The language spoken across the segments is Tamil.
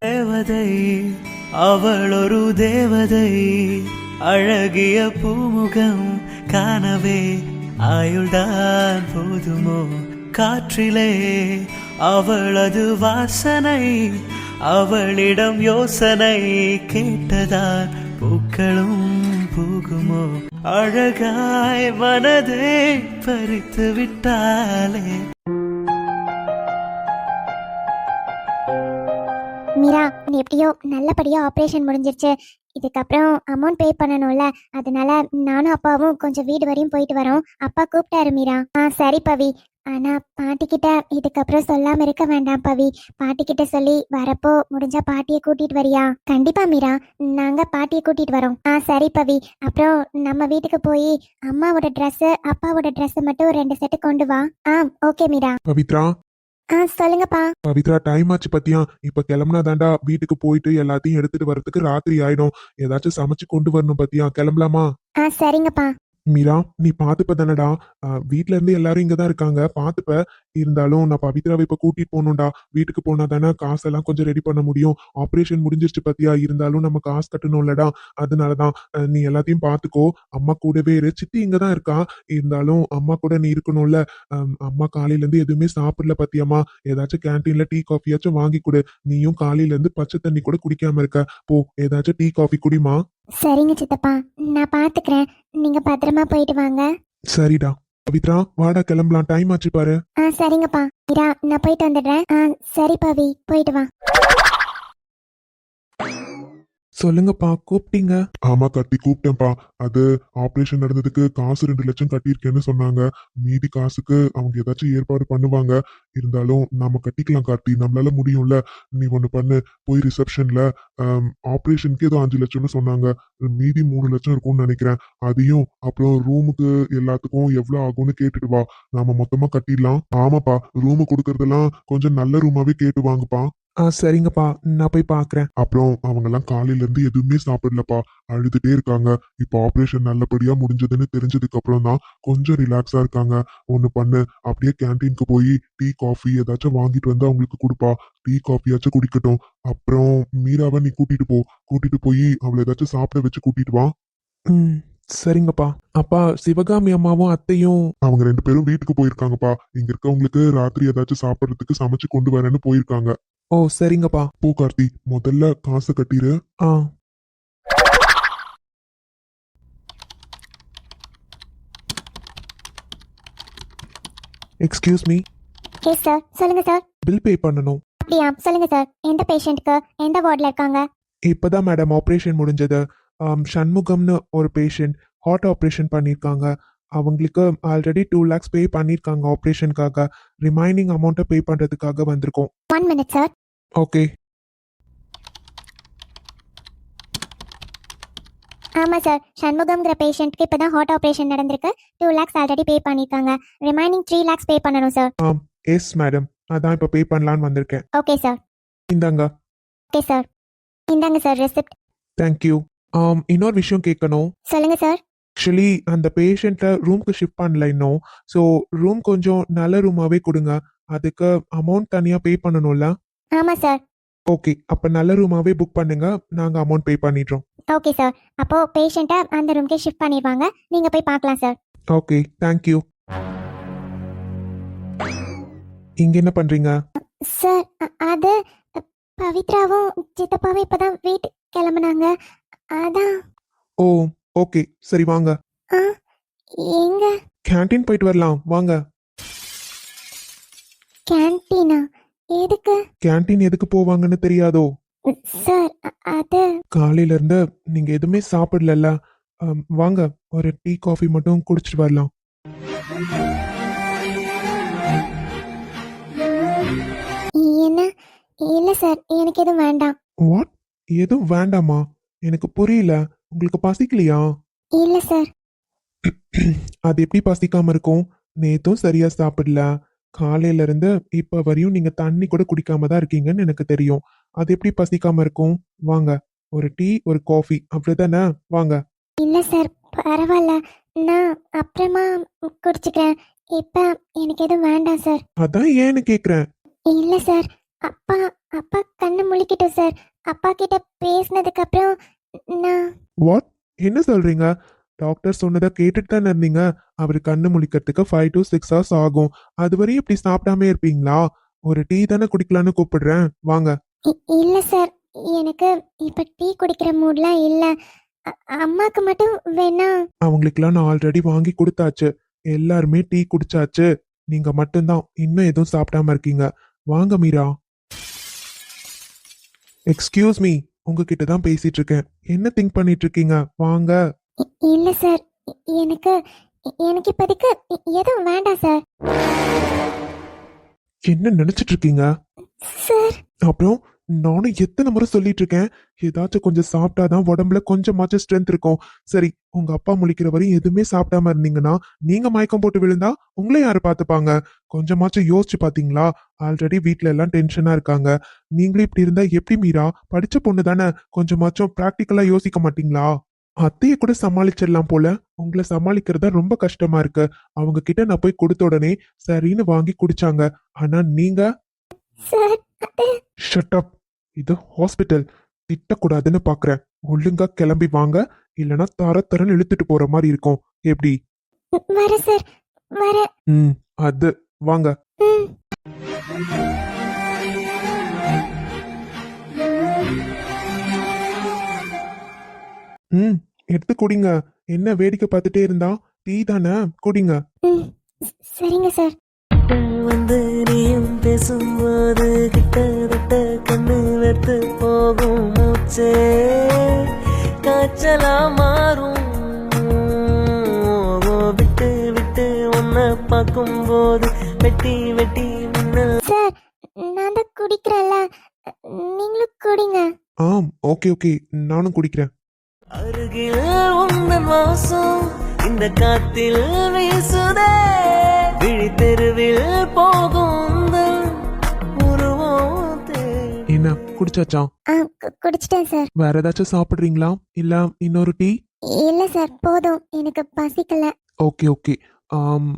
தேவதை அவள் ஒரு தேவதை, அழகிய பூமுகம் காணவே ஆயுள்தான் போதுமோ? காற்றிலே அவளது வாசனை, அவளிடம் யோசனை கேட்டதால் பூக்களும் பூகுமோ? அழகாய் மனதை பறித்து விட்டாலே. மீரா, நீ எப்படியோ நல்லபடியா ஆப்ரேஷன் முடிஞ்சிருச்சு. இதுக்கப்புறம் அமௌண்ட் பே பண்ணணும்ல, அதனால நானும் அப்பாவும் கொஞ்சம் வீடு வரையும் போயிட்டு வரோம். அப்பா கூப்பிட்டாரு மீரா. சரி பவி. ஆனா பாட்டிக்கிட்ட இதுக்கப்புறம் சொல்லாம இருக்க வேண்டாம் பவி. பாட்டிக்கிட்ட சொல்லி வரப்போ முடிஞ்சா பாட்டியை கூட்டிட்டு வரியா? கண்டிப்பா மீரா, நாங்க பாட்டியை கூட்டிட்டு வரோம். சரி பவி. அப்புறம் நம்ம வீட்டுக்கு போய் அம்மாவோட ட்ரெஸ் அப்பாவோட ட்ரெஸ் மட்டும் 2 செட்டு கொண்டு வா. ஓகே மீரா. பவித்ரா, சொல்லுங்கப்பா. பவித்ரா, டைம் ஆச்சு பத்தியா? இப்ப கிளம்புனாதாண்டா வீட்டுக்கு போயிட்டு எல்லாத்தையும் எடுத்துட்டு வர்றதுக்கு ராத்திரி ஆயிடும். ஏதாச்சும் சமைச்சு கொண்டு வரணும் பத்தியா? கிளம்பலாமா? சரிங்கப்பா. மீரா, நீ பாத்துப்ப தானடா? வீட்ல இருந்து எல்லாரும் இங்கதான் இருக்காங்க, பாத்துப்ப. இருந்தாலும் நான் பவித்ராவை இப்ப கூட்டிட்டு போகணும்டா. வீட்டுக்கு போனா தானே காசெல்லாம் கொஞ்சம் ரெடி பண்ண முடியும். ஆபரேஷன் முடிஞ்சிருச்சு பத்தியா? இருந்தாலும் நம்ம காசு கட்டணும்லடா. அதனாலதான் நீ எல்லாத்தையும் பாத்துக்கோ. அம்மா கூடவே இரு. சித்தி இங்கதான் இருக்கா. இருந்தாலும் அம்மா கூட நீ இருக்கணும்ல. அம்மா காலையில இருந்து எதுவுமே சாப்பிடல பத்தியம்மா. ஏதாச்சும் கேன்டீன்ல டீ காஃபியாச்சும் வாங்கி கொடு. நீயும் காலையில இருந்து பச்சை தண்ணி கூட குடிக்காம இருக்க. போ, ஏதாச்சும் டீ காஃபி குடிமா. சரிங்க சித்தப்பா, நான் பாத்துக்கிறேன். நீங்க பத்திரமா போயிட்டு வாங்க. சரிடா. பவித்ரா, வாடா கிளம்பலாம். டைம் ஆச்சு பாரு. சரிங்கப்பா. மீரா, நான் போயிட்டு வந்துடுறேன். சரி பவி, போயிட்டு வா. சொல்லுங்கப்பா, கூப்பிட்டீங்க? ஆமா கார்த்தி, கூப்பிட்டேன்ப்பா. அது ஆபரேஷன் நடந்ததுக்கு காசு 2 லட்சம் கட்டியிருக்கேன்னு சொன்னாங்க. மீதி காசுக்கு அவங்க ஏதாச்சும் ஏற்பாடு பண்ணுவாங்க. இருந்தாலும் நாம கட்டிக்கலாம் கார்த்தி, நம்மளால முடியும்ல. நீ ஒண்ணு பண்ணு, போய் ரிசப்ஷன்ல ஆபரேஷனுக்கு ஏதோ 5 லட்சம்னு சொன்னாங்க. மீதி 3 லட்சம் இருக்கும்னு நினைக்கிறேன். அதையும் அப்புறம் ரூமுக்கு எல்லாத்துக்கும் எவ்வளவு ஆகும்னு கேட்டுட்டு வா. நாம மொத்தமா கட்டிடலாம். ஆமாப்பா, ரூமு கொடுக்கறதெல்லாம் கொஞ்சம் நல்ல ரூமாவே கேட்டு வாங்கப்பா. சரிங்கப்பா, நான் போய் பாக்குறேன். அப்புறம் அவங்க எல்லாம் காலையில இருந்து எதுவுமே சாப்பிடலப்பா. அழுதுட்டே இருக்காங்க. இப்போ ஆபரேஷன் நல்லபடியா முடிஞ்சதுன்னு தெரிஞ்சதுக்கு அப்புறம் தான் கொஞ்சம் ரிலாக்ஸா இருக்காங்க. ஒண்ணு பண்ணு, அப்படியே கேன்டீனுக்கு போய் டீ காஃபி ஏதாச்சும் வாங்கிட்டு வந்து அவங்களுக்கு கொடுப்பா. டீ காஃபியாச்சும் குடிக்கட்டும். அப்புறம் மீராவை நீ கூட்டிட்டு போ. கூட்டிட்டு போய் அவளை ஏதாச்சும் சாப்பிட வச்சு கூட்டிட்டு வா. சரிங்கப்பா. அப்பா, சிவகாமி அம்மாவும் அத்தையும் அவங்க 2 பேரும் வீட்டுக்கு போயிருக்காங்கப்பா. இங்க இருக்கவங்களுக்கு ராத்திரி ஏதாச்சும் சாப்பிடறதுக்கு சமைச்சு கொண்டு வரேன்னு போயிருக்காங்க. ஓ, சரிங்கப்பா. போ கார்த்தி, முதல்ல காசு கட்டிரு. Excuse me. சார், சொல்லுங்க சார். பில் பே பண்ணணும். அப்படியா? சொல்லுங்க சார். எந்த பேஷண்ட்க்கு எந்த வார்டில் இருக்காங்க? இப்பதான் மேடம் ஆபரேஷன் முடிஞ்சது. சண்முகம்னு ஒரு பேஷண்ட் ஹார்ட் ஆபரேஷன் பண்ணியிருக்காங்க. அவங்களுக்கு ஆல்ரெடி 2 lakhs பே பண்ணியிருக்காங்க ஆபரேஷனுக்காக. ரிமைனிங் அமௌண்ட்டை பே பண்றதுக்காக வந்திருக்கோம். 1 minute சார். ஓகே. ஆமா சார், சண்முகம்ங்கிற பேஷண்ட்க்கு இப்பதான் ஹார்ட் ஆபரேஷன் நடந்திருக்கு. 2 lakhs ஆல்ரெடி பே பண்ணிருக்காங்க. ரிமைனிங் 3 lakhs பே பண்ணணும் சார். எஸ் மேடம், அதான் இப்போ பே பண்ணலான்னு வந்திருக்கேன். Okay sir. இந்தாங்க. ஓகே சார், இந்தாங்க சார் ரெசிப்ட். தேங்க்யூ. இன்னொரு விஷயம் கேட்கணும். சொல்லுங்க சார். ஆக்சுவலி அந்த பேஷண்ட்டை ரூம்க்கு ஷிஃப்ட் பண்ணல இன்னும். ஸோ ரூம் கொஞ்சம் நல்ல ரூமாவே கொடுங்க. அதுக்கு அமௌண்ட் தனியாக பே பண்ணணும்ல? ஆமா சார். ஓகே, அப்போ நல்ல ரூமாவே புக் பண்ணுங்க. நாங்கள் அமௌண்ட் பே பண்ணிடுறோம். Okay sir. அப்போ பேஷண்ட்டை அந்த ரூம்க்கே ஷிஃப்ட் பண்ணிடுவாங்க. நீங்க போய் பார்க்கலாம் சார். Okay, thank you. இங்க என்ன பண்றீங்க? சார், அது பவித்ராவும் சித்தப்பாவும் இப்பதான் வீட்டு கிளம்புனாங்க. அதான். ஓ, ஓகே, சரி வாங்க. எங்க? கேண்டீன் போயிட்டு வரலாம் வாங்க. கேண்டீனா? எதுக்கு? கேண்டீன் எதுக்கு போவாங்கன்னு தெரியாதோ? சார், அது காலையில இருந்து நீங்க எதுவுமே சாப்பிடல. வாங்க, ஒரு டீ காஃபி மட்டும் குடிச்சிட்டு வரலாம். என்ன? இல்ல சார், எனக்கு எதுவும் வேண்டாம். வாட்? எதுவும் வேண்டாமா? எனக்கு புரியல. உங்களுக்கு பசிக்கலையா? இல்ல சார். அது எப்படி பசிக்காம இருக்கும்? நேத்தும் சரியா சாப்பிடல. காலையில இருந்து இப்ப வரையும் நீங்க தண்ணி கூட குடிக்காம தான் இருக்கீங்கன்னு எனக்கு தெரியும். அது எப்படி பசிக்காம இருக்கும்? வாங்க, ஒரு டீ ஒரு காஃபி அவ்வளவுதானே? வாங்க. இல்ல சார், பரவாயில்ல. நான் அப்புறமா குடிச்சுக்கிறேன். இப்ப எனக்கு எதுவும் வேண்டாம் சார். அதான் ஏன்னு கேக்குறேன். இல்ல சார், அப்பா அப்பா கண்ணு முழிக்கட்டும் சார். அப்பா கிட்ட பேசினதுக்கு அப்புறம் நான் வாட்? என்ன சொல்றீங்க? டாக்டர் சொன்னதை கேட்டுட்டு தானே இருந்தீங்க. அவர் கண்ணு முழிக்கிறதுக்கு 5 to 6 hours ஆகும். அது வரையும் இப்படி சாப்பிடாம இருப்பீங்களா? ஒரு டீ தானே குடிக்கலான்னு கூப்பிடுறேன், வாங்க. இல்ல சார், எனக்கு இப்ப டீ குடிக்கிற மூட்லாம் இல்ல. அம்மாக்கு மட்டும் வேணா. அவங்களுக்கெல்லாம் நான் ஆல்ரெடி வாங்கி கொடுத்தாச்சு. எல்லாருமே டீ குடிச்சாச்சு. நீங்க மட்டும்தான் இன்னும் எதுவும் சாப்பிடாம இருக்கீங்க. வாங்க மீரா. எக்ஸ்கியூஸ் மீ, உங்ககிட்ட தான் பேசிட்டு இருக்கேன். என்ன திங்க் பண்ணிட்டு இருக்கீங்க? வாங்க. இல்ல சார், எனக்கு எனக்கு இப்போதைக்கு எதுவும் வேண்டாம் சார். என்ன நினைச்சிட்டு இருக்கீங்க? சார் அப்புறம் நானும் எத்தனை முறை சொல்லிட்டு இருக்கேன், ஏதாச்சும் கொஞ்சம் சாப்பிட்டாதான் உடம்புல கொஞ்சமாச்சும் ஸ்ட்ரென்த் இருக்கும். சரி, உங்க அப்பா முழிக்கிற வரையும் எதுவுமே சாப்பிடாம இருந்தீங்கன்னா நீங்க மயக்கம் போட்டு விழுந்தா உங்களை யாரு பாத்துப்பாங்க? கொஞ்சமாச்சும் யோசிச்சு பாத்தீங்களா? ஆல்ரெடி வீட்ல எல்லாம் டென்ஷனா இருக்காங்க. நீங்களும் இப்படி இருந்தா எப்படி மீரா? படிச்ச பொண்ணு தானே, கொஞ்சமாச்சும் பிராக்டிக்கலா யோசிக்க மாட்டீங்களா? அத்தைய கூட சமாளிச்சிடலாம் போல, உங்களை சமாளிக்கிறதா ரொம்ப கஷ்டமா இருக்கு. அவங்க கிட்ட நான் போய் கொடுத்த உடனே சரின்னு வாங்கி குடிச்சாங்க. ஆனா நீங்க சார் அது ஷட் அப். இது ஹாஸ்பிட்டல். திட்டக்கூடாதுன்னு பாக்குறேன். ஒழுங்கா கிளம்பி வாங்க, இல்லனா தரன்னு இழுத்துட்டு போற மாதிரி இருக்கும். எப்படி? வர சார், வர. ம், அது வாங்க. ம். ம், எடுத்து குடிங்க. என்ன வேடிக்கை பார்த்துட்டே இருந்தா? டீ தானே, குடிங்க. ம். சரிங்க சார். வந்து நீயும் பேசும்போது கிட்டத்தட்ட கண்ணு வெறுத்து போகும் மூச்சே காய்ச்சலா மாறும். விட்டு விட்டு உன்னை பார்க்கும்போது வெட்டி வெட்டி மின்னல். சார், நான் தான் குடிக்கிறேன்ல, நீங்களும் குடிங்க. ஆம், ஓகே ஓகே, நானும் குடிக்கிறேன். அருகில் உந்தன் வாசம் இந்த காத்தில் வீசுதே, விழி தெருவில் போகும் உந்தன் உருவம் தேடி. என்ன குடிச்சாச்சா? ஆ, குடிச்சிட்டேன் சார். வேற ஏதாச்சும் சாப்பிடுறீங்களா? இல்ல இன்னொரு டீ? இல்ல சார், போதும், எனக்கு பசிக்கல. Okay okay. ஆம்,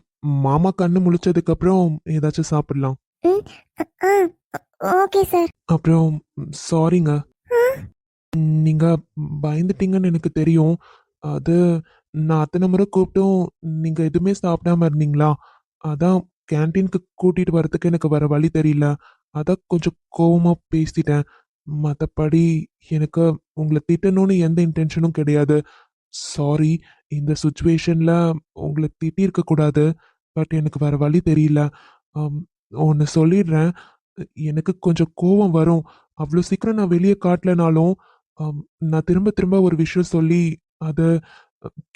மாமா கண்ணு முழிச்சதுக்கு அப்புறம் ஏதாச்சும் சாப்பிடலாம். ம். ஆ, ஓகே சார். அப்புறம் சாரிங்க. ஆ, நீங்க பயந்துட்டீங்கன்னு எனக்கு தெரியும். அது நான் அத்தனை முறை கூப்பிட்டும் நீங்க எதுவுமே சாப்பிடாம இருந்தீங்களா? அதான் கேன்டீனுக்கு கூட்டிட்டு வரதுக்கு எனக்கு வேற வழி தெரியல. அதான் கொஞ்சம் கோவமா பேசிட்டேன். மற்றபடி எனக்கு உங்களை திட்டணும்னு எந்த இன்டென்ஷனும் கிடையாது. சாரி, இந்த சுச்சுவேஷன்ல உங்களை திட்டியிருக்க கூடாது. பட் எனக்கு வேற வழி தெரியல. ஒன்று சொல்லிடுறேன், எனக்கு கொஞ்சம் கோவம் வரும். அவ்வளோ சீக்கிரம் நான் வெளியே காட்டலனாலும் நான் திரும்ப திரும்ப ஒரு விஷயம் சொல்லி அதை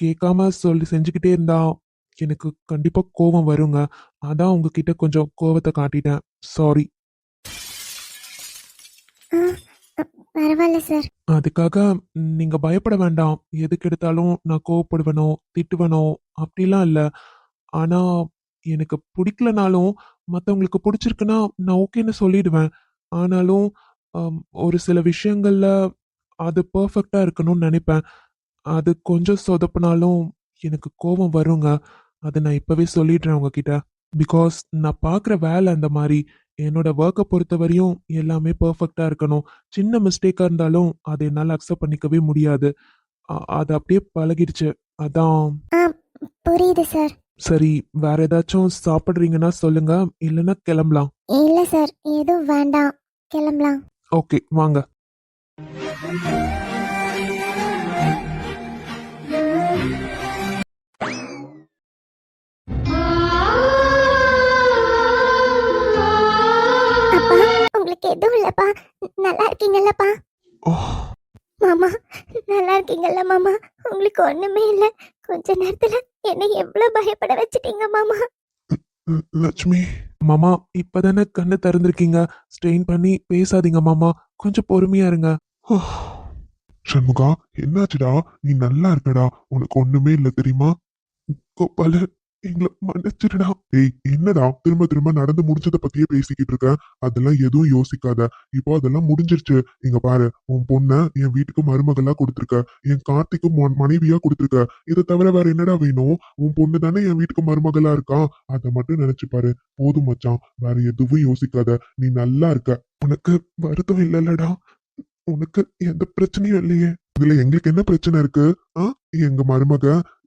கேட்காம சொல்லி செஞ்சுக்கிட்டே இருந்தா எனக்கு கண்டிப்பா கோவம் வருங்க. அதான் உங்ககிட்ட கொஞ்சம் கோவத்தை காட்டிட்டேன். சாரி. ஆ, பரவாயில்ல சார். அதுக்காக நீங்க பயப்பட வேண்டாம். எதுக்கு எடுத்தாலும் நான் கோவப்படுவேனோ திட்டுவேனோ அப்படிலாம் இல்லை. ஆனா எனக்கு பிடிக்கலனாலும் மற்றவங்களுக்கு பிடிச்சிருக்குன்னா நான் ஓகேன்னு சொல்லிடுவேன். ஆனாலும் ஒரு சில விஷயங்கள்ல அது பர்ஃபெக்டா இருக்கணும்னு நினைப்பேன். அது கொஞ்சம் சொதப்பினாலும் எனக்கு கோபம் வருங்க. அதை நான் இப்பவே சொல்லிடுறேன் உங்ககிட்ட. பிகாஸ் நான் பார்க்குற வேலை அந்த மாதிரி. என்னோட ஒர்க்கை பொறுத்த வரையும் எல்லாமே பர்ஃபெக்டா இருக்கணும். சின்ன மிஸ்டேக்கா இருந்தாலும் அதை என்னால் அக்செப்ட் பண்ணிக்கவே முடியாது. அது அப்படியே பழகிடுச்சு. அதான். ஆ, புரியுது சார். சரி, வேற ஏதாச்சும் சாப்பிட்றீங்கன்னா சொல்லுங்க, இல்லைன்னா கிளம்பலாம். இல்ல சார், எதுவும் வேண்டாம், கிளம்பலாம். ஓகே, வாங்க. அப்பா, உங்களுக்கு எதுவும் இல்லப்பா, நல்லா இருக்கீங்கல்லப்பா? ஓ, மாமா, நல்லா இருக்கீங்கல்ல மாமா? உங்களுக்கு ஒண்ணுமே இல்ல. கொஞ்ச நேரத்துல என்னை எவ்வளவு பயப்பட வச்சிட்டீங்க மாமா. லட்சுமி. மாமா இப்பதானே கண்ணு திறந்திருக்கீங்க. ஸ்ட்ரெயின் பண்ணி பேசாதீங்க மாமா. கொஞ்சம் பொறுமையா இருங்க. சண்முகா, என்னாச்சுடா? நீ நல்லா இருக்கடா, உனக்கு ஒண்ணுமே இல்ல தெரியுமா? கோபாலு, எங்களை மன்னிச்சிடுடா. ஏய் என்னடா திரும்ப திரும்ப நடந்து முடிஞ்சதை பத்தியே பேசிக்கிட்டு இருக்க? அதெல்லாம் எதுவும் யோசிக்காத. இப்போ அதெல்லாம் முடிஞ்சிருச்சு. இங்க பாரு, உன் பொண்ண என் வீட்டுக்கு மருமகளா கொடுத்துருக்க, என் கார்த்திக்கும் மனைவியா கொடுத்துருக்க. இதை தவிர வேற என்னடா வேணும்? உன் பொண்ணு தானே என் வீட்டுக்கு மருமகளா இருக்கா. அதை மட்டும் நினைச்சு பாரு. போதும் மச்சான், வேற எதுவும் யோசிக்காத. நீ நல்லா இருக்க. உனக்கு வருத்தம் இல்லைல்லடா? உனக்கு எந்த பிரச்சனையும் இல்லையே? இதுல எங்களுக்கு என்ன பிரச்சனை இருக்கு? ஆ, எங்க மருமக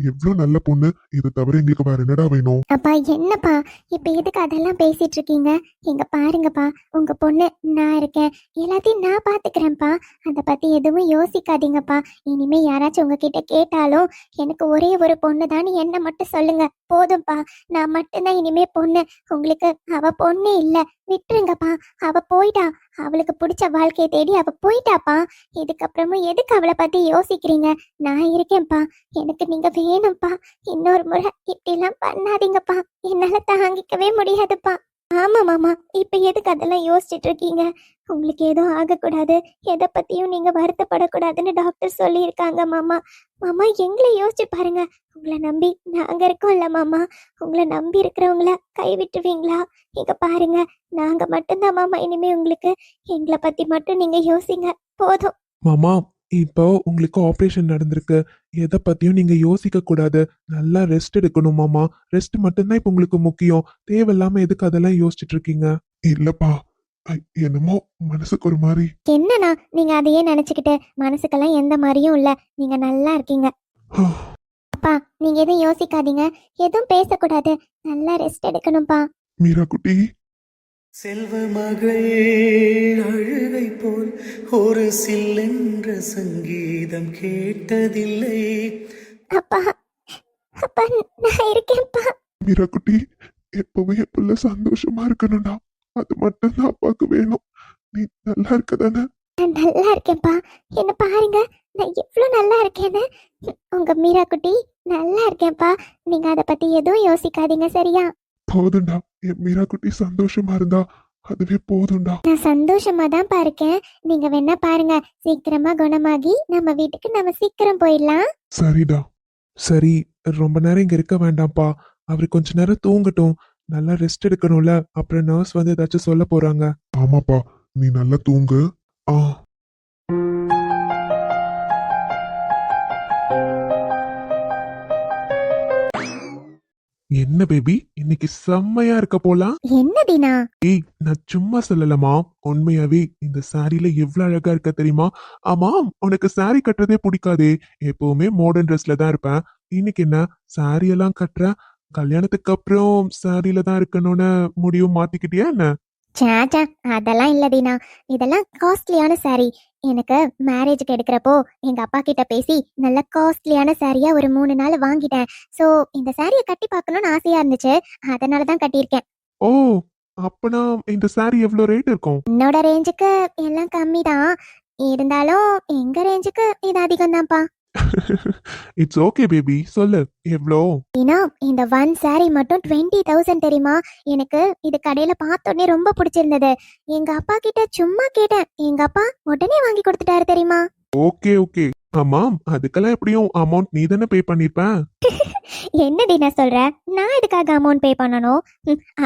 எவ்வளவு நல்ல பொண்ணு. இதை தவிர எங்களுக்கு வேற என்னடா வேணும்? அப்பா என்னப்பா இப்ப எதுக்கு அதெல்லாம் பேசிட்டு இருக்கீங்க? இங்க பாருங்கப்பா, உங்க பொண்ணு நான் இருக்கேன், எல்லாத்தையும் நான் பாத்துக்கிறேன்ப்பா. அதை பத்தி எதுவும் யோசிக்காதீங்கப்பா. இனிமே யாராச்சும் உங்ககிட்ட கேட்டாலும் எனக்கு ஒரே ஒரு பொண்ணு தான் என்ன மட்டும் சொல்லுங்க. போதும்ப்பா, நான் மட்டும்தான் இனிமே பொண்ணு. உங்களுக்கு அவ பொண்ணு இல்ல, விட்டுருங்கப்பா. அவ போயிட்டா, அவளுக்கு பிடிச்ச வாழ்க்கையை தேடி அவ போயிட்டாப்பா. இதுக்கப்புறமும் எதுக்கு அவளை பத்தி யோசிக்கிறீங்க? நான் இருக்கேன்ப்பா, எனக்கு நீங்க வேணும்ப்பா. இன்னொரு முறை இப்படி எல்லாம் பண்ணாதீங்கப்பா, என்னால தாங்கிக்கவே முடியாதுப்பா. ஆமா மாமா, இப்ப எதுக்கு அதெல்லாம் யோசிச்சுட்டு இருக்கீங்க? உங்களுக்கு எதுவும் ஆகக்கூடாது, எதை பத்தியும் நீங்க வருத்தப்படக்கூடாதுன்னு டாக்டர் சொல்லியிருக்காங்க மாமா. மாமா எங்களை யோசிச்சு பாருங்க. உங்களை நம்பி நாங்க இருக்கோம்ல மாமா. உங்களை நம்பி இருக்கிறவங்கள கைவிட்டுருவீங்களா? இங்க பாருங்க, நாங்க மட்டும்தான் மாமா இனிமே உங்களுக்கு. எங்களை பத்தி மட்டும் நீங்க யோசிங்க, போதும். மாமா, இப்போ உங்களுக்கு ஆபரேஷன் நடந்திருக்கு. எதை பத்தியும் நீங்க யோசிக்க கூடாது. நல்லா ரெஸ்ட் எடுக்கணும் மாமா. ரெஸ்ட் மட்டும்தான் இப்போ உங்களுக்கு முக்கியம். தேவையில்லாம எதுக்கு அதெல்லாம் யோசிச்சுட்டு இருக்கீங்க? இல்லப்பா, என்னமோ மனசுக்கு ஒரு மாதிரி. என்னண்ணா நீங்க அதையே நினைச்சுக்கிட்டு? மனசுக்கெல்லாம் எந்த மாதிரியும் இல்ல, நீங்க நல்லா இருக்கீங்க. அப்பா நீங்க எதுவும் யோசிக்காதீங்க, எதுவும் பேசக்கூடாது, நல்லா ரெஸ்ட் எடுக்கணும்ப்பா. மீரா குட்டி, செல்வ மகள் அழுகை போல் ஒரு சில்லென்ற சங்கீதம் கேட்டதில்லை. அப்பா அப்பா நான் இருக்கேன்ப்பா. மீரா குட்டி, எப்பவும் என் பிள்ளை சந்தோஷமா இருக்கணும்டா. அது மட்டும்தான் அப்பாவுக்கு வேணும். நீ நல்லா இருக்க தானே? நான் நல்லா இருக்கேன்ப்பா. என்ன பாருங்க, நான் எவ்வளவு நல்லா இருக்கேன்னு. உங்க மீரா குட்டி நல்லா இருக்கேன்ப்பா. நீங்க அதை பத்தி எதுவும் யோசிக்காதீங்க, சரியா? போதும்டா, என் மீரா குட்டி சந்தோஷமா இருந்தா அதுவே போதும்டா. நான் சந்தோஷமா தான்ப்பா இருக்கேன். நீங்க வேணா பாருங்க, சீக்கிரமா குணமாகி நம்ம வீட்டுக்கு நம்ம சீக்கிரம் போயிடலாம். சரிடா. சரி, ரொம்ப நேரம் இங்க இருக்க வேண்டாம்ப்பா. அவர் கொஞ்ச நேரம் தூங்கட்டும். நல்லா ரெஸ்ட் எடுக்கணும்ல. அப்புறம் நர்ஸ் வந்து ஏதாச்சும் சொல்ல போறாங்க. ஆமாப்பா, நீ நல்லா தூங்கு. ஆ, என்ன பேபி, இன்னைக்கு செம்மையா இருக்க போலாம். என்ன தீனா? ஏய், நான் சும்மா சொல்லலமா, உண்மையாவே இந்த சாரில எவ்வளவு அழகா இருக்க தெரியுமா? ஆமாம், உனக்கு சாரி கட்டுறதே பிடிக்காதே. எப்பவுமே மாடர்ன் ட்ரெஸ்ல தான் இருப்பேன். இன்னைக்கு என்ன சாரி எல்லாம் கட்டுற? கல்யாணத்துக்கு அப்புறம் சாரில தான் இருக்கணும்னு முடிவு மாத்திக்கிட்டியா என்ன? சாச்சா அதெல்லாம் இல்ல தீனா, இதெல்லாம் காஸ்ட்லியான சாரி. எனக்கு மேரேஜுக்கு எடுக்கிறப்போ எங்க அப்பா கிட்ட பேசி நல்ல காஸ்ட்லியான சாரியா ஒரு 3 நாள் வாங்கிட்டேன். சோ இந்த சாரியை கட்டி பார்க்கணும்னு ஆசையா இருந்துச்சு, அதனாலதான் கட்டியிருக்கேன். ஓ, அப்பனா இந்த சாரி எவ்வளவு ரேட் இருக்கும்? என்னோட ரேஞ்சுக்கு எல்லாம் கம்மி தான், இருந்தாலும் எங்க ரேஞ்சுக்கு இது அதிகம் தான்ப்பா. இட்ஸ் ஓகே பேபி, சொல்லு எவ்வளோ? ஏன்னா இந்த ஒன் சாரி மட்டும் 20,000 தெரியுமா? எனக்கு இது கடையில பார்த்தோன்னே ரொம்ப பிடிச்சிருந்தது. எங்க அப்பா கிட்ட சும்மா கேட்டேன், எங்க அப்பா உடனே வாங்கி கொடுத்துட்டாரு தெரியுமா? Okay okay. ஆமாம், அதுக்கெல்லாம் எப்படியும் அமௌண்ட் நீ தானே பே பண்ணிருப்ப. என்ன தீனா சொல்ற? நான் எதுக்காக அமௌண்ட் பே பண்ணணும்?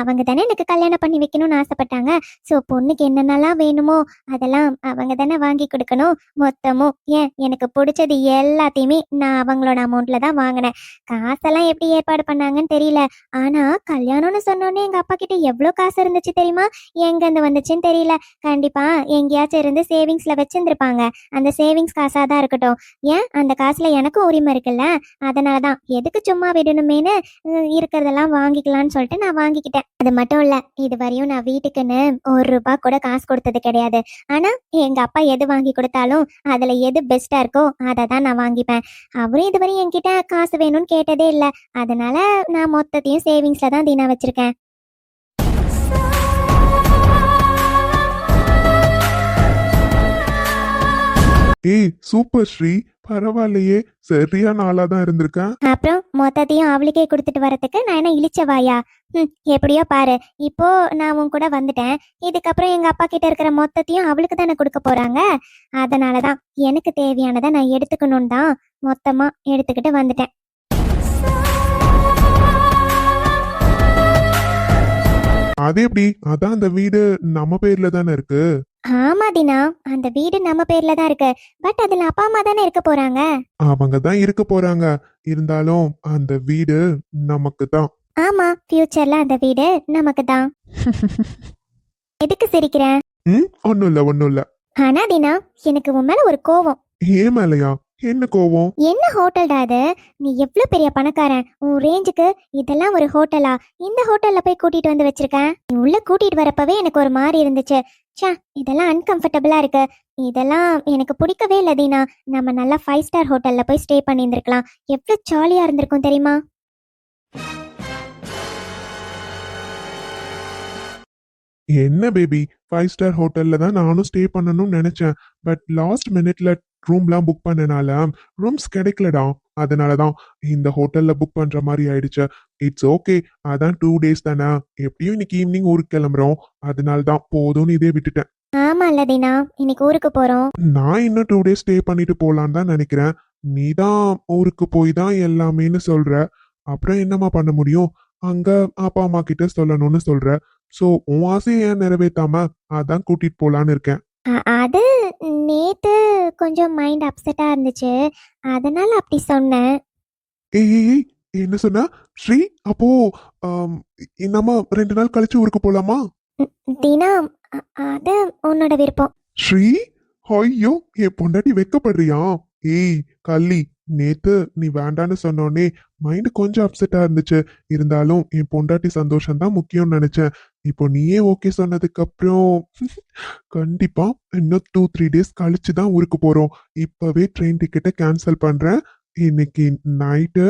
அவங்க தானே எனக்கு கல்யாணம் பண்ணி வைக்கணும்னு ஆசைப்பட்டாங்க. ஸோ பொண்ணுக்கு என்னென்னலாம் வேணுமோ அதெல்லாம் அவங்க தானே வாங்கி கொடுக்கணும். மொத்தமும் ஏன் எனக்கு பிடிச்சது எல்லாத்தையுமே நான் அவங்களோட அமௌண்ட்ல தான் வாங்கினேன். காசெல்லாம் எப்படி ஏற்பாடு பண்ணாங்கன்னு தெரியல. ஆனா கல்யாணம்னு சொன்னோன்னே எங்க அப்பா கிட்ட எவ்வளோ காசு இருந்துச்சு தெரியுமா? எங்கேருந்து வந்துச்சுன்னு தெரியல. கண்டிப்பா எங்கேயாச்சும் இருந்து சேவிங்ஸ்ல வச்சிருந்துருப்பாங்க. அந்த சேவிங்ஸ் காசா தான் இருக்கட்டும். ஏன் அந்த காசுல எனக்கும் உரிமை இருக்குல்ல, அதனாலதான் எதுக்கு சும்மா விடணுமேனு இருக்கிறதெல்லாம் வாங்கிக்கலாம்னு சொல்லிட்டு நான் வாங்கிக்கிட்டேன். அது மட்டும் இல்ல, இது வரையும் நான் வீட்டுக்குன்னு ₹1 கூட காசு கொடுத்தது கிடையாது. ஆனா எங்க அப்பா எது வாங்கி கொடுத்தாலும் அதுல எது பெஸ்டா இருக்கோ அதை தான் நான் வாங்கிப்பேன். அவரும் இதுவரையும் என்கிட்ட காசு வேணும்னு கேட்டதே இல்லை. அதனால நான் மொத்தத்தையும் சேவிங்ஸ்ல தான் தீனா வச்சிருக்கேன். ஏய் சூப்பர் ஸ்ரீ, பரவாயில்லையே, சரியான ஆளா தான் இருந்திருக்கேன். அப்புறம் மொத்தத்தையும் அவளுக்கே கொடுத்துட்டு வரதுக்கு நான் என்ன இழிச்சவாயா? எப்படியோ பாரு, இப்போ நான் உன் கூட வந்துட்டேன். இதுக்கப்புறம் எங்க அப்பா கிட்ட இருக்கிற மொத்தத்தையும் அவளுக்கு தானே கொடுக்க போறாங்க. அதனாலதான் எனக்கு தேவையானதை நான் எடுத்துக்கணும் தான் மொத்தமா எடுத்துக்கிட்டு வந்துட்டேன். அது எப்படி? அதான் அந்த வீடு நம்ம பேர்ல தானே இருக்கு. ஆமா தினா, அந்த வீடு நம்ம பேர்ல தான் இருக்கு. பட் அதுல அப்பா அம்மா தானே இருக்க போறாங்க. அவங்க தான் இருக்க போறாங்க. இருந்தாலும் அந்த வீடு நமக்கு தான். ஆமா, ஃபியூச்சர்ல அந்த வீடு நமக்கு தான். எதுக்கு சிரிக்கிற? ஒண்ணும் இல்ல, ஒண்ணும் இல்ல. ஆனா தினா, எனக்கு உன் மேல ஒரு கோவம். ஏன் மேலையா? என்ன கோவம்? என்ன ஹோட்டல்டா அது? நீ எவ்வளவு பெரிய பணக்காரன், உன் ரேஞ்சுக்கு இதெல்லாம் ஒரு ஹோட்டலா? இந்த ஹோட்டல்ல போய் கூட்டிட்டு வந்து வச்சிருக்கேன். நீ உள்ள கூட்டிட்டு வரப்பவே எனக்கு ஒரு மாதிரி இருந்துச்சு. ச்சே, இதெல்லாம் அன்கம்ஃபர்டபுளா இருக்கு. இதெல்லாம் எனக்கு பிடிக்கவே இல்லை தீனா. நம்ம நல்லா 5 ஸ்டார் ஹோட்டல்ல போய் ஸ்டே பண்ணியிருந்திருக்கலாம். எவ்வளவு ஜாலியா இருந்திருக்கும் தெரியுமா? என்ன பேபி, 5 ஸ்டார் ஹோட்டல்ல தான் நானும் ஸ்டே பண்ணணும்னு நினைச்சேன். பட் லாஸ்ட் மினிட்ல ரூம்லாம் புக் பண்ணனால ரூம்ஸ் கிடைக்கலடா. அதனால தான் இந்த ஹோட்டல்ல புக் பண்ற மாதிரி ஆயிடுச்சு. It's okay. அதான் 2 டேஸ் தானே. எப்படியும் இன்னைக்கு ஈவினிங் ஊருக்கு கிளம்புறோம். அதனால தான் போதும்னு இதே விட்டுட்டேன். ஆமா இல்ல தீனா, இன்னைக்கு ஊருக்கு போறோம். நான் இன்னும் 2 டேஸ் ஸ்டே பண்ணிட்டு போலான்னு தான் நினைக்கிறேன். நீ தான் ஊருக்கு போய் தான் எல்லாமேன்னு சொல்ற. அப்புறம் என்னம்மா பண்ண முடியும்? அங்க அப்பா அம்மா கிட்ட சொல்லணும்னு சொல்ற. சோ உன் ஆசையை ஏன் நிறைவேத்தாம அதான் கூட்டிட்டு போலான்னு இருக்கேன். அது நேத்து கொஞ்சம் மைண்ட் அப்செட்டா இருந்துச்சு, அதனால அப்படி சொன்னேன். ஏய் ஏய் ஏய், என்ன சொன்ன ஸ்ரீ? அப்போ ஆம், நம்ம 2 நாள் கழிச்சு ஊருக்கு போலாமா? தீனா, அது உன்னோட விருப்பம். ஸ்ரீ, ஐயோ என் பொண்டாட்டி வெக்கப்படுறியா? ஏய் கள்ளி, நேத்து நீ வேண்டான்னு சொன்னோனே மைண்ட் கொஞ்சம் அப்செட்டா இருந்துச்சு. இருந்தாலும் என் பொண்டாட்டி சந்தோஷம் தான் முக்கியம்னு நினைச்சேன். இப்போ நீயே ஓகே சொன்னதுக்கு அப்புறம் கண்டிப்பா இன்னும் 2-3 டேஸ் கழிச்சு தான் ஊருக்கு போறோம். இப்பவே ட்ரெயின் டிக்கெட்டை கேன்சல் பண்றேன். இன்னைக்கு நைட்டு.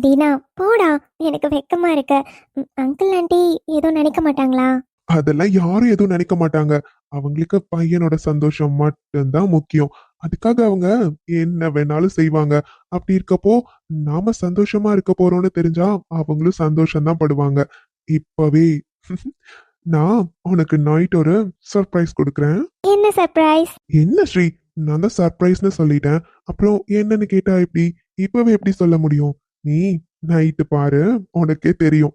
தீனா போடா, எனக்கு வெக்கமா இருக்கு. அங்கிள் ஆண்டி எதுவும் நினைக்க மாட்டாங்களா? அதெல்லாம் யாரும் எதுவும் நினைக்க மாட்டாங்க. அவங்களுக்கு பையனோட சந்தோஷம் மட்டும்தான் முக்கியம். அதுக்காக அவங்க என்ன வேணாலும் செய்வாங்க. அப்படி இருக்கப்போ நாம சந்தோஷமா இருக்க போறோம்னு தெரிஞ்சா அவங்களும் சந்தோஷம் தான் படுவாங்க. இப்பவே நான் உனக்கு நைட் ஒரு சர்ப்ரைஸ் கொடுக்குறேன். என்ன சர்ப்ரைஸ்? என்ன ஸ்ரீ, நான் தான் சர்ப்ரைஸ்னு சொல்லிட்டேன். அப்புறம் என்னன்னு கேட்டா எப்படி? இப்பவே எப்படி சொல்ல முடியும்? நீ நைட்டு பாரு, உனக்கே தெரியும்.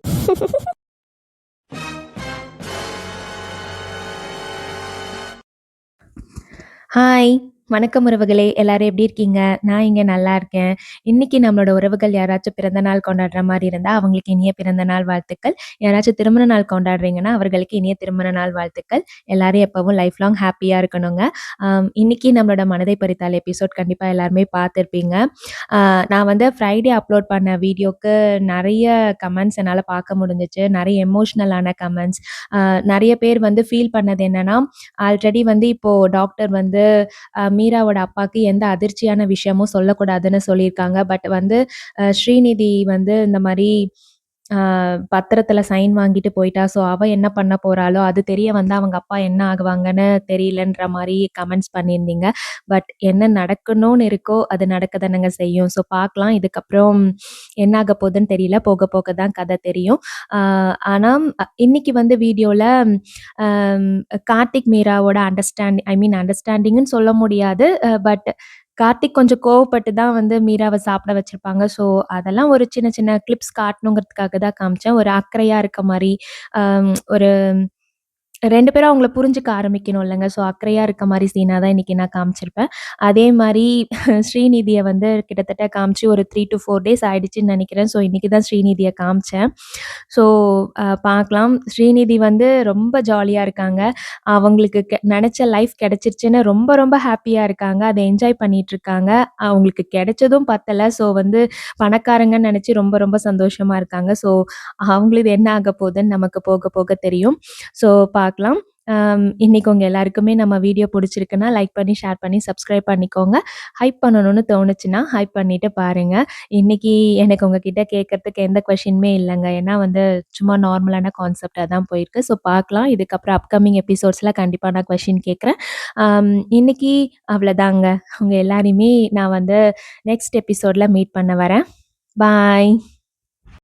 ஹாய்! வணக்கம் உறவுகளே! எல்லாரும் எப்படி இருக்கீங்க? நான் இங்க நல்லா இருக்கேன். இன்னைக்கு நம்மளோட உறவுகள் யாராச்சும் பிறந்த நாள் கொண்டாடுற மாரி இருந்தா, அவங்களுக்கு இனிய பிறந்த நாள் வாழ்த்துக்கள். யாராச்சும் திருமண நாள் கொண்டாடுறீங்கன்னா, அவர்களுக்கு இனிய திருமண நாள் வாழ்த்துக்கள். எல்லாரும் எப்பவும் லைஃப் லாங் ஹேப்பியா இருக்கணுங்க. இன்னைக்கு நம்மளோட மனதை பறித்தால் எபிசோட் கண்டிப்பா எல்லாருமே பார்த்துருப்பீங்க. நான் வந்து ஃப்ரைடே அப்லோட் பண்ண வீடியோக்கு நெறைய கமெண்ட்ஸ் என்னால பார்க்க முடிஞ்சுச்சு. நெறைய எமோஷ்னலான கமெண்ட்ஸ். நெறைய பேர் வந்து ஃபீல் பண்ணது என்னன்னா, ஆல்ரெடி வந்து இப்போ டாக்டர் வந்து மீராவோட அப்பாக்கு எந்த அதிர்ச்சியான விஷயமும் சொல்லக்கூடாதுன்னு சொல்லியிருக்காங்க. பட் வந்து ஸ்ரீநிதி வந்து இந்த மாரி பத்திரத்துல சைன் வாங்கிட்டு போயிட்டா. ஸோ அவ என்ன பண்ண போறாளோ, அது தெரிய வந்தா அவங்க அப்பா என்ன ஆகுவாங்கன்னு தெரியலன்ற மாரி கமெண்ட்ஸ் பண்ணியிருந்தீங்க. பட் என்ன நடக்கணும்னு இருக்கோ, அது நடக்க தானங்க செய்யும். ஸோ பார்க்கலாம். இதுக்கப்புறம் என்ன ஆக போகுதுன்னு தெரியல. போக போக தான் கதை தெரியும். ஆனா இன்னைக்கு வந்து வீடியோல கார்த்திக் மீராவோட அண்டர்ஸ்டாண்டிங்ன்னு சொல்ல முடியாது. பட் கார்த்திக் கொஞ்சம் கோவப்பட்டு தான் வந்து மீராவ சாப்பிட வச்சிருப்பாங்க. ஸோ அதெல்லாம் ஒரு சின்ன சின்ன கிளிப்ஸ் காட்டணுங்கிறதுக்காக தான் காமிச்சேன். ஒரு அக்கறையா இருக்க மாரி, ஒரு 2 பேரும் அவங்கள புரிஞ்சுக்க ஆரம்பிக்கணும் இல்லங்க. ஸோ அக்கறையா இருக்க மாரி சீனா தான் இன்னைக்கு நான் காமிச்சிருப்பேன். அதே மாரி ஸ்ரீநிதிய வந்து கிட்டத்தட்ட காமிச்சு ஒரு 3-4 டேஸ் ஆயிடுச்சுன்னு நெனைக்கிறேன். ஸோ இன்னைக்கு தான் ஸ்ரீநிதிய காமிச்சேன். ஸோ பார்க்கலாம். ஸ்ரீநிதி வந்து ரொம்ப ஜாலியா இருக்காங்க. அவங்களுக்கு நெனச்ச லைஃப் கிடைச்சிருச்சுன்னு ரொம்ப ரொம்ப ஹேப்பியா இருக்காங்க. அத என்ஜாய் பண்ணிட்டுருக்காங்க. அவங்களுக்கு கிடைச்சதும் பத்தல. ஸோ வந்து பணக்காரங்கன்னு நெனச்சு ரொம்ப ரொம்ப சந்தோஷமா இருக்காங்க. ஸோ அவங்களுது என்ன ஆக போகுதுன்னு நமக்கு போக போக தெரியும். ஸோ பார்க்கலாம். இன்னைக்கு உங்க எல்லாருக்குமே நம்ம வீடியோ புடிச்சிருக்குன்னா, லைக் பண்ணி, ஷேர் பண்ணி, சப்ஸ்கிரைப் பண்ணிக்கோங்க. ஹைப் பண்ணணும்னு தோணுச்சுன்னா, ஹைப் பண்ணிட்டு பாருங்க. இன்னைக்கு எனக்கு உங்ககிட்ட கேட்கறதுக்கு எந்த கொஸ்டினுமே இல்லங்க. ஏன்னா வந்து சும்மா நார்மலான கான்செப்ட்டா தான் போயிருக்கு. ஸோ பார்க்கலாம். இதுக்கப்புறம் அப்கமிங் எபிசோட்ஸ்ல கண்டிப்பா நான் கொஸ்டின் கேட்குறேன். இன்னைக்கு அவ்வளோதாங்க. உங்க எல்லாரையுமே நான் வந்து நெக்ஸ்ட் எபிசோட்ல மீட் பண்ண வரேன். பாய்.